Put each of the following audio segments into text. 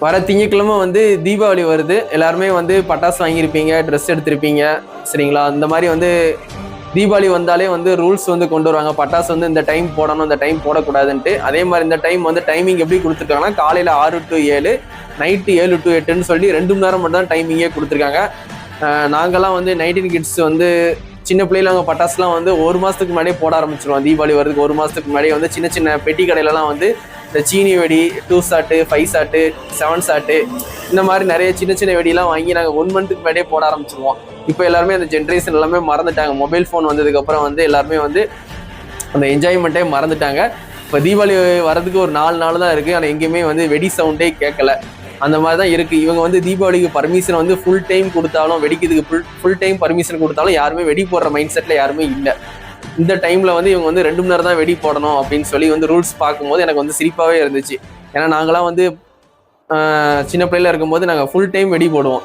வர திங்கட்கிழமை வந்து தீபாவளி வருது. எல்லாருமே வந்து பட்டாசு வாங்கியிருப்பீங்க, ட்ரெஸ் எடுத்திருப்பீங்க, சரிங்களா? இந்த மாதிரி வந்து தீபாவளி வந்தாலே வந்து ரூல்ஸ் வந்து கொண்டு வருவாங்க. பட்டாசு வந்து இந்த டைம் போடணும், இந்த டைம் போடக்கூடாதுன்ட்டு. அதே மாதிரி இந்த டைம் வந்து டைமிங் எப்படி கொடுத்துருக்காங்கன்னா, காலையில் 6 to 7, நைட்டு 7 to 8ன்னு சொல்லி 2 மணி நேரம் மட்டும் தான் டைமிங்கே கொடுத்துருக்காங்க. நாங்கள்லாம் வந்து 19 கிட்ஸ் வந்து சின்ன பிள்ளைல அவங்க பட்டாசுலாம் வந்து 1 மாதத்துக்கு முன்னாடியே போட ஆரம்பிச்சிருவோம். தீபாவளி வரதுக்கு 1 மாதத்துக்கு முன்னாடியே வந்து சின்ன சின்ன பெட்டி கடையிலலாம் வந்து இந்த சீனி வெடி, 2 ஷாட்டு, 5 ஷாட்டு, 7 ஷாட்டு, இந்த மாதிரி நிறைய சின்ன சின்ன வெடிலாம் வாங்கி நாங்கள் 1 மந்த்துக்கு முன்னாடியே போட ஆரம்பிச்சிருவோம். இப்போ எல்லாருமே அந்த ஜென்ரேஷன் எல்லாமே மறந்துட்டாங்க. மொபைல் ஃபோன் வந்ததுக்கப்புறம் வந்து எல்லாருமே வந்து அந்த என்ஜாய்மெண்ட்டே மறந்துட்டாங்க. இப்போ தீபாவளி வரதுக்கு ஒரு 4 நாள் தான் இருக்குது. ஆனால் எங்கேயுமே வந்து வெடி சவுண்டே கேட்கல. அந்த மாதிரி தான் இருக்குது. இவங்க வந்து தீபாவளிக்கு பர்மிஷன் வந்து ஃபுல் டைம் கொடுத்தாலும், வெடிக்கிறதுக்கு ஃபுல் டைம் பர்மிஷன் கொடுத்தாலும் யாருமே வெடி போடுற மைண்ட் செட்டில் யாருமே இல்லை. இந்த டைமில் வந்து இவங்க வந்து 2 மணி நேரம் தான் வெடி போடணும் அப்படின்னு சொல்லி வந்து ரூல்ஸ் பார்க்கும்போது எனக்கு வந்து சிரிப்பாகவே இருந்துச்சு. ஏன்னா நாங்களாம் வந்து சின்ன பிள்ளைல இருக்கும்போது நாங்கள் ஃபுல் டைம் வெடி போடுவோம்.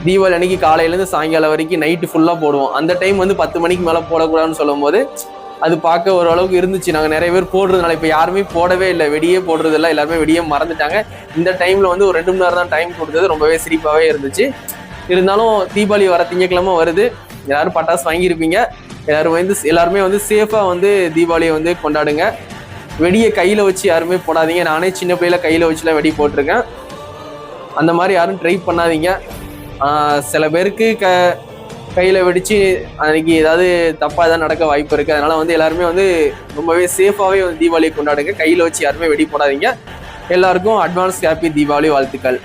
தீபாவளி அன்னைக்கு காலையிலேருந்து சாயங்காலம் வரைக்கும் நைட்டு ஃபுல்லாக போடுவோம். அந்த டைம் வந்து 10 மணிக்கு மேலே போடக்கூடாதுன்னு சொல்லும் போது அது பார்க்க ஓரளவுக்கு இருந்துச்சு. நாங்கள் நிறைய பேர் போடுறதுனால இப்போ யாருமே போடவே இல்லை, வெடியே போடுறது இல்லை, எல்லாருமே வெடியே மறந்துட்டாங்க. இந்த டைமில் வந்து ஒரு 2 மணி நேரம் தான் டைம் கொடுத்தது ரொம்பவே சிரிப்பாகவே இருந்துச்சு. இருந்தாலும் தீபாவளி வர திங்கட்கிழமை வருது, எல்லாரும் பட்டாசு வாங்கியிருப்பீங்க. எல்லாருமே வந்து சேஃபாக வந்து தீபாவளியை வந்து கொண்டாடுங்க. வெடியை கையில் வச்சு யாருமே போடாதீங்க. நானே சின்ன பிள்ளையில கையில் வச்சுலாம் வெடி போட்டிருக்கேன். அந்த மாதிரி யாரும் ட்ரை பண்ணாதீங்க. சில பேருக்கு கையில் வெடித்து அன்றைக்கி ஏதாவது தப்பாக எதாவது நடக்க வாய்ப்பு இருக்குது. அதனால் வந்து எல்லாருமே வந்து ரொம்பவே சேஃபாகவே வந்து தீபாவளியை கொண்டாடுங்க. கையில் வச்சு யாருமே வெடி போடாதீங்க. எல்லாருக்கும் அட்வான்ஸ் ஹாப்பி தீபாவளி வாழ்த்துக்கள்.